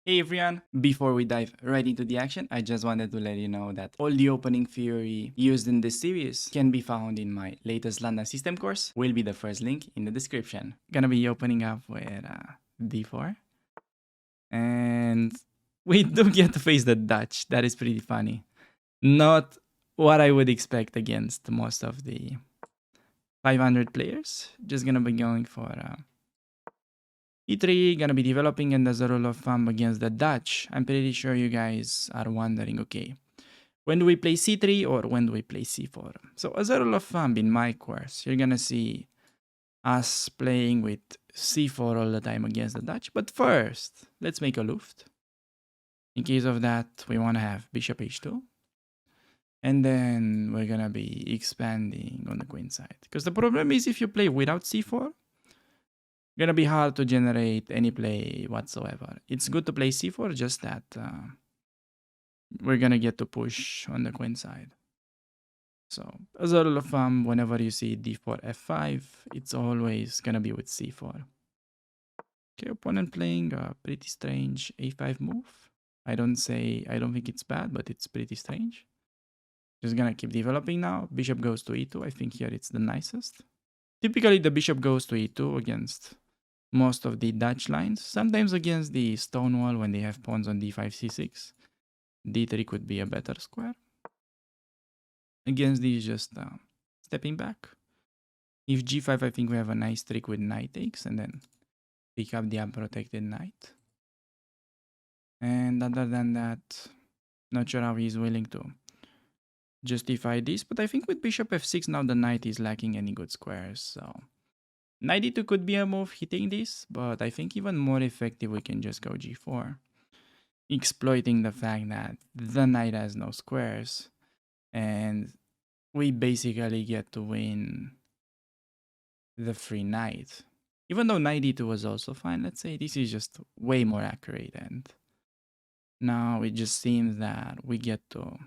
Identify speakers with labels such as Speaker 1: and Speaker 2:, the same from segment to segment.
Speaker 1: Hey everyone, before we dive right into the action, I just wanted to let you know that all the opening theory used in this series can be found in my latest London system course, will be the first link in the description. Gonna be opening up with d4, and we do get to face the Dutch. That is pretty funny. Not what I would expect against most of the 500 players. Just gonna be going for E3, gonna be developing, and as a rule of thumb against the Dutch, I'm pretty sure you guys are wondering, okay, when do we play C3 or when do we play C4? So as a rule of thumb in my course, you're gonna see us playing with C4 all the time against the Dutch. But first, let's make a Luft. In case of that, we wanna have Bishop H2. And then we're gonna be expanding on the queen side. Because the problem is if you play without C4, gonna be hard to generate any play whatsoever. It's good to play c4, just that we're gonna get to push on the queen side. So as a rule of thumb, whenever you see d4 f5, it's always gonna be with c4. Okay, opponent playing a pretty strange a5 move. I don't think it's bad, but it's pretty strange. Just gonna keep developing now. Bishop goes to e2. I think here it's the nicest. Typically the bishop goes to e2 against most of the Dutch lines. Sometimes against the stone wall when they have pawns on d5, c6. d3 could be a better square. Against these, just stepping back. If g5, I think we have a nice trick with knight takes, and then pick up the unprotected knight. And other than that, not sure how he's willing to justify this, but I think with bishop f6 now the knight is lacking any good squares, so knight e2 could be a move hitting this, but I think even more effective we can just go g4. Exploiting the fact that the knight has no squares, and we basically get to win the free knight. Even though knight e2 was also fine, let's say this is just way more accurate, and now it just seems that we get to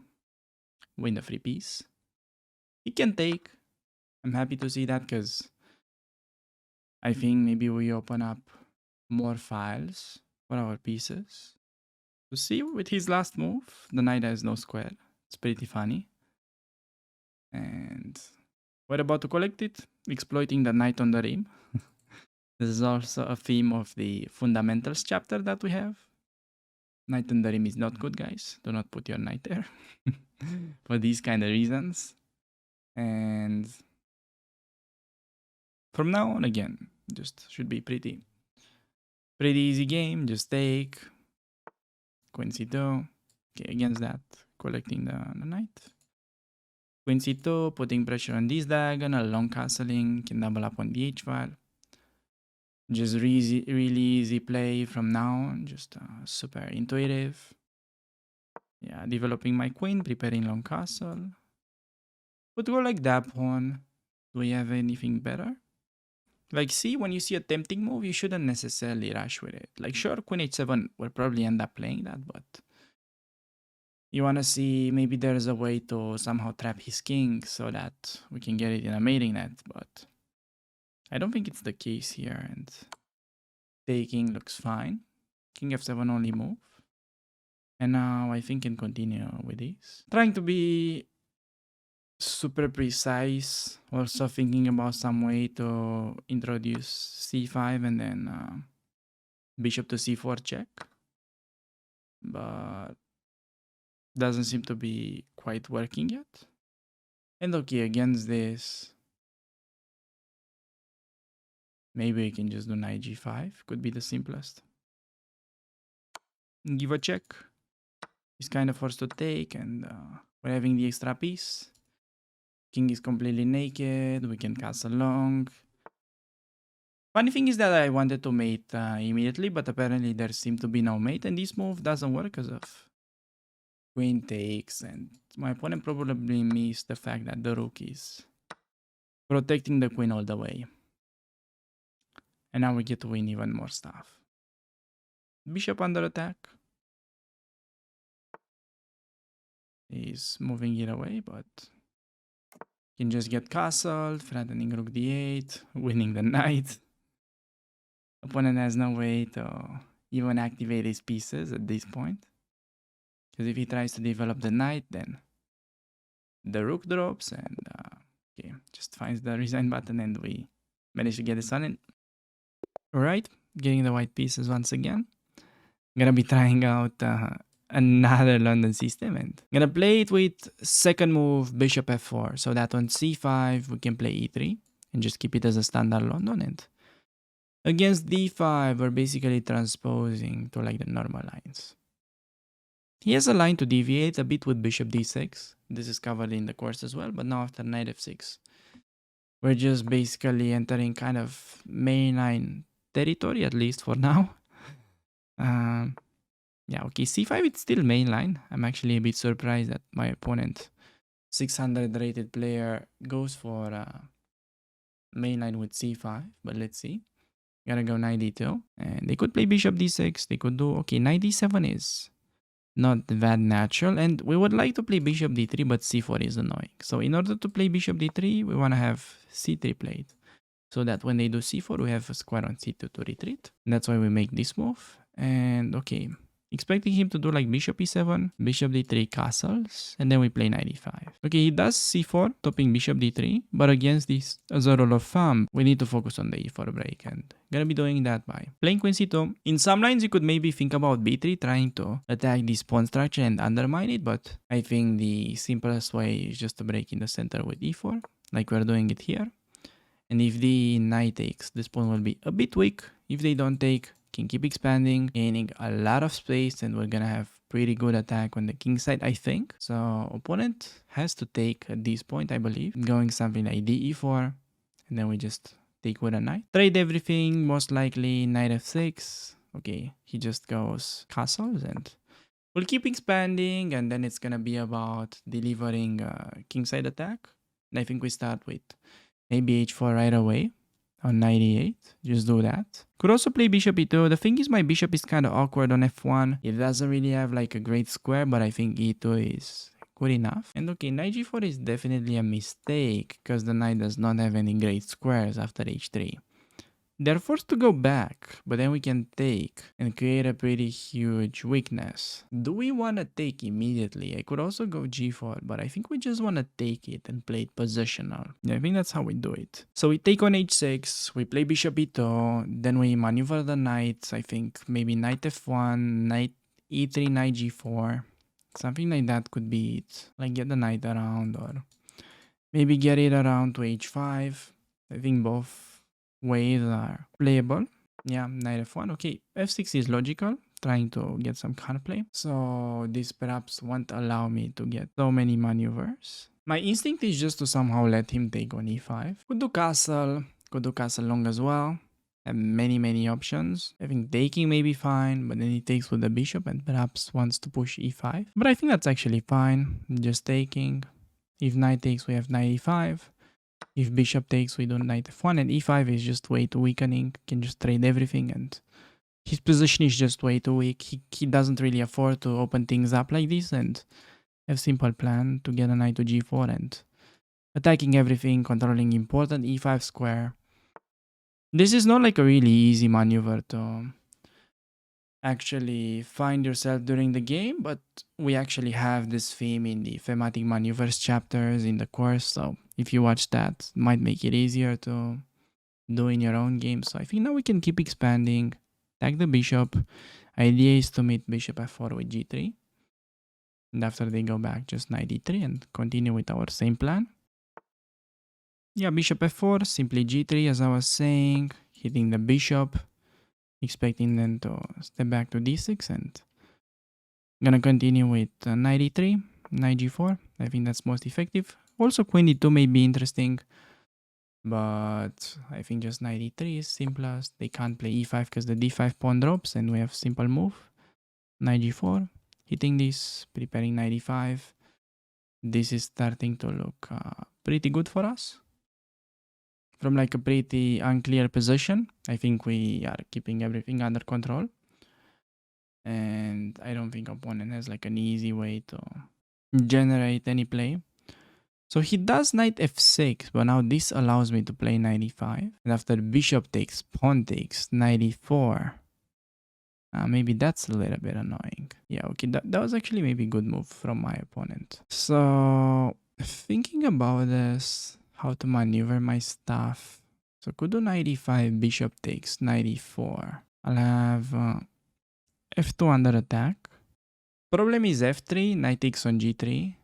Speaker 1: win the free piece. He can take. I'm happy to see that because I think maybe we open up more files for our pieces. To see with his last move, the knight has no square. It's pretty funny. And we're about to collect it, exploiting the knight on the rim. This is also a theme of the fundamentals chapter that we have. Knight on the rim is not good, guys. Do not put your knight there for these kind of reasons. And from now on, again, just should be pretty easy game. Just take queen c2. Okay, against that, collecting the knight. Queen c2, putting pressure on this diagonal, long castling, can double up on the h file. Just really easy play from now on, just super intuitive. Yeah, developing my queen, preparing long castle. Would go like that pawn. Do we have anything better? Like, see, when you see a tempting move, you shouldn't necessarily rush with it. Like, sure, queen h7 will probably end up playing that, but you want to see maybe there's a way to somehow trap his king so that we can get it in a mating net, but I don't think it's the case here, and taking looks fine. King f7 only move. And now I think can continue with this. Trying to be super precise. Also thinking about some way to introduce c5 and then bishop to c4 check. But doesn't seem to be quite working yet. And okay, against this, maybe we can just do knight g5. Could be the simplest. Give a check. He's kind of forced to take, and we're having the extra piece. King is completely naked. We can castle long. Funny thing is that I wanted to mate immediately, but apparently there seemed to be no mate, and this move doesn't work because of queen takes, and my opponent probably missed the fact that the rook is protecting the queen all the way. And now we get to win even more stuff. Bishop under attack. He's moving it away, but can just get castled, threatening rook d8, winning the knight. Opponent has no way to even activate his pieces at this point. Because if he tries to develop the knight, then the rook drops and okay, just finds the resign button and we manage to get this on it. Alright, getting the white pieces once again. Gonna be trying out another London system and gonna play it with second move bishop f4. So that on c5 we can play e3 and just keep it as a standard London. And against d5 we're basically transposing to like the normal lines. He has a line to deviate a bit with bishop d6. This is covered in the course as well, but now after knight f6 we're just basically entering kind of mainline territory, at least for now. Yeah, okay, c5 it's still mainline. I'm actually a bit surprised that my opponent, 600 rated player, goes for mainline with c5, but let's see. Gotta go knight d2, and they could play bishop d6. They could do, okay, knight d7 is not that natural, and we would like to play bishop d3, but c4 is annoying. So in order to play bishop d3, we want to have c3 played, so that when they do c4, we have a square on c2 to retreat. And that's why we make this move. And okay, expecting him to do like bishop e7, bishop d3 castles, and then we play knight e5. Okay, he does c4, topping bishop d3, but against this as a rule of thumb, we need to focus on the e4 break, and gonna be doing that by playing queen c2. In some lines, you could maybe think about b3, trying to attack this pawn structure and undermine it, but I think the simplest way is just to break in the center with e4, like we're doing it here. And if the knight takes, this pawn will be a bit weak. If they don't take, can keep expanding, gaining a lot of space, and we're gonna have pretty good attack on the king side, I think. So opponent has to take at this point, I believe, going something like d e4, and then we just take with a knight. Trade everything, most likely knight f6. Okay, he just goes castles, and we'll keep expanding, and then it's gonna be about delivering kingside attack. And I think we start with maybe h4 right away on 98. Just do that. Could also play bishop e2. The thing is, my bishop is kind of awkward on f1. It doesn't really have like a great square, but I think e2 is good enough. And okay, knight g4 is definitely a mistake because the knight does not have any great squares after h3. They're forced to go back, but then we can take and create a pretty huge weakness. Do we want to take immediately? I could also go g4, but I think we just want to take it and play it positional. Yeah, I think that's how we do it. So we take on h6, we play bishop e2, then we maneuver the knights. I think maybe knight f1, knight e3, knight g4. Something like that could be it. Like get the knight around, or maybe get it around to h5. I think both ways are playable. Yeah, knight f1. Okay, f6 is logical, trying to get some counterplay. So this perhaps won't allow me to get so many maneuvers. My instinct is just to somehow let him take on e5. Could do castle long as well. Have many options. I think taking may be fine, but then he takes with the bishop and perhaps wants to push e5. But I think that's actually fine, just taking. If knight takes, we have knight e5. If bishop takes, we do knight f1, and e5 is just way too weakening. Can just trade everything, and his position is just way too weak. He doesn't really afford to open things up like this, and have simple plan to get a knight to g4 and attacking everything, controlling important e5 square. This is not like a really easy maneuver to actually find yourself during the game, but we actually have this theme in the thematic maneuvers chapters in the course, so if you watch that, it might make it easier to do in your own game. So I think now we can keep expanding, attack the bishop. Idea is to meet bishop f4 with g3, and after they go back, just knight d3 and continue with our same plan. Yeah, bishop f4, simply g3 as I was saying, hitting the bishop, expecting them to step back to d6, and gonna continue with knight e3, knight g4. I think that's most effective. Also queen d2 may be interesting, but I think just knight e3 is simplest. They can't play e5 because the d5 pawn drops, and we have simple move. Knight g4, hitting this, preparing knight e5. This is starting to look pretty good for us. From like a pretty unclear position, I think we are keeping everything under control. And I don't think opponent has like an easy way to generate any play. So he does knight f6, but now this allows me to play knight e5. And after bishop takes, pawn takes, knight e4. Maybe that's a little bit annoying. Yeah, okay, that was actually maybe a good move from my opponent. So, thinking about this, how to maneuver my stuff. So, could do knight e5, bishop takes, knight e4. I'll have f2 under attack. Problem is f3, knight takes on g3.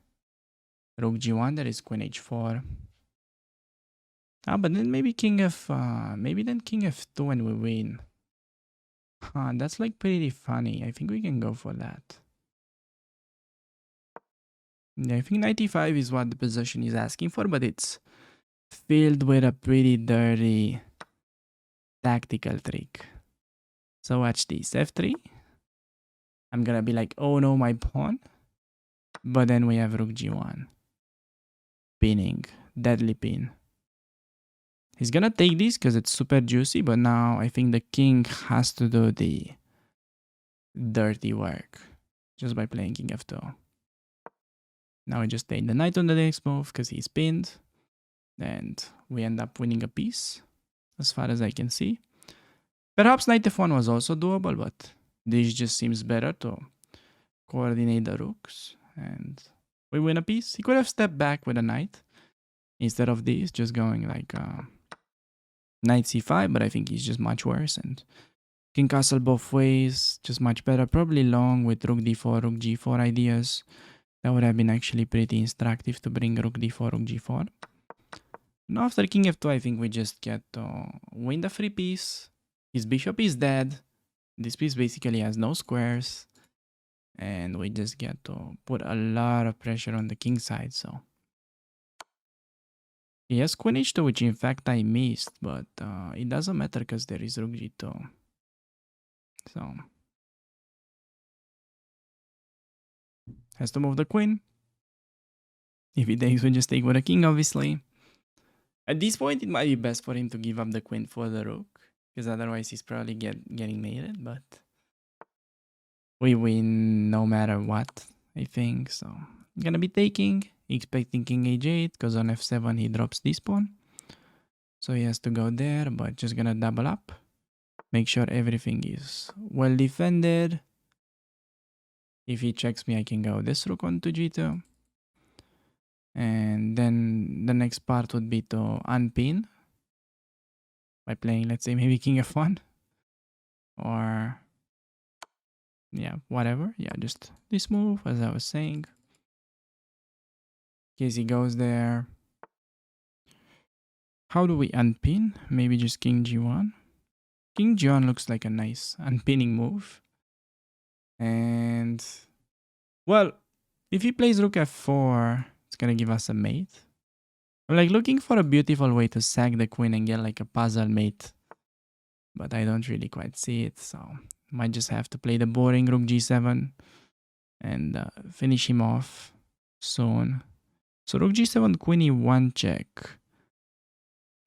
Speaker 1: Rook g1, there is queen h4. But then maybe maybe then king f2 and we win. That's like pretty funny. I think we can go for that. Yeah, I think 95 is what the position is asking for, but it's filled with a pretty dirty tactical trick. So watch this. F3. I'm gonna be like, oh no, my pawn. But then we have rook g1. Pinning. Deadly pin. He's gonna take this because it's super juicy, but now I think the king has to do the dirty work just by playing king f2. Now I just take the knight on the next move because he's pinned. And we end up winning a piece, as far as I can see. Perhaps knight f1 was also doable, but this just seems better to coordinate the rooks. And we win a piece. He could have stepped back with a knight instead of this, just going like knight c5, but I think he's just much worse. And king castle both ways, just much better. Probably long with rook d4, rook g4 ideas. That would have been actually pretty instructive to bring rook d4, rook g4. Now after king f2, I think we just get to win the free piece. His bishop is dead. This piece basically has no squares. And we just get to put a lot of pressure on the king side, so. He has queen h2, which in fact I missed, but it doesn't matter because there is rook g2. So. Has to move the queen. If he takes, we just take with a king, obviously. At this point, it might be best for him to give up the queen for the rook, because otherwise he's probably getting mated, but we win no matter what, I think. So I'm gonna be taking, expecting king h8, because on f7 he drops this pawn. So he has to go there, but just gonna double up. Make sure everything is well defended. If he checks me, I can go this rook onto g2. And then the next part would be to unpin by playing, let's say, maybe king f1. Or, yeah, whatever. Yeah, just this move, as I was saying. In case he goes there. How do we unpin? Maybe just king g1. King g1 looks like a nice unpinning move. And, well, if he plays rook f4, it's gonna give us a mate. I'm like looking for a beautiful way to sack the queen and get like a puzzle mate. But I don't really quite see it, so might just have to play the boring rook g7 and finish him off soon. So rook g7, queen e1 check.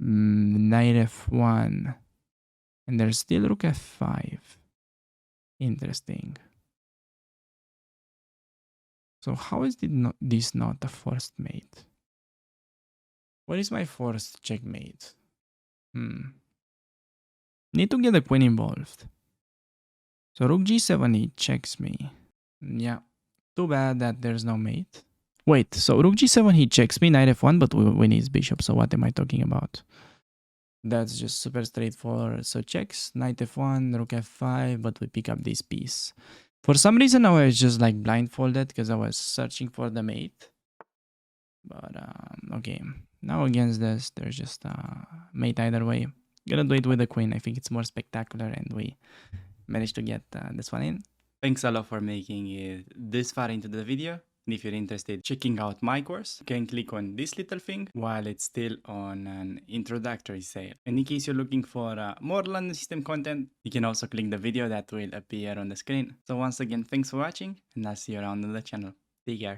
Speaker 1: Knight f1. And there's still rook f5. Interesting. So how is this not a forced mate? What is my forced checkmate? Need to get the queen involved. So rook g7, he checks me. Yeah. Too bad that there's no mate. Wait, so rook g7, he checks me, knight f1, but we win his bishop. So what am I talking about? That's just super straightforward. So checks, knight f1, rook f5, but we pick up this piece. For some reason, I was just like blindfolded because I was searching for the mate. But, okay. Now against this, there's just a mate either way. Gonna do it with the queen. I think it's more spectacular and we managed to get this one in. Thanks a lot for making it this far into the video. And if you're interested checking out my course, you can click on this little thing while it's still on an introductory sale. And in case you're looking for more London system content, you can also click the video that will appear on the screen. So once again, thanks for watching and I'll see you around on the channel. Take care.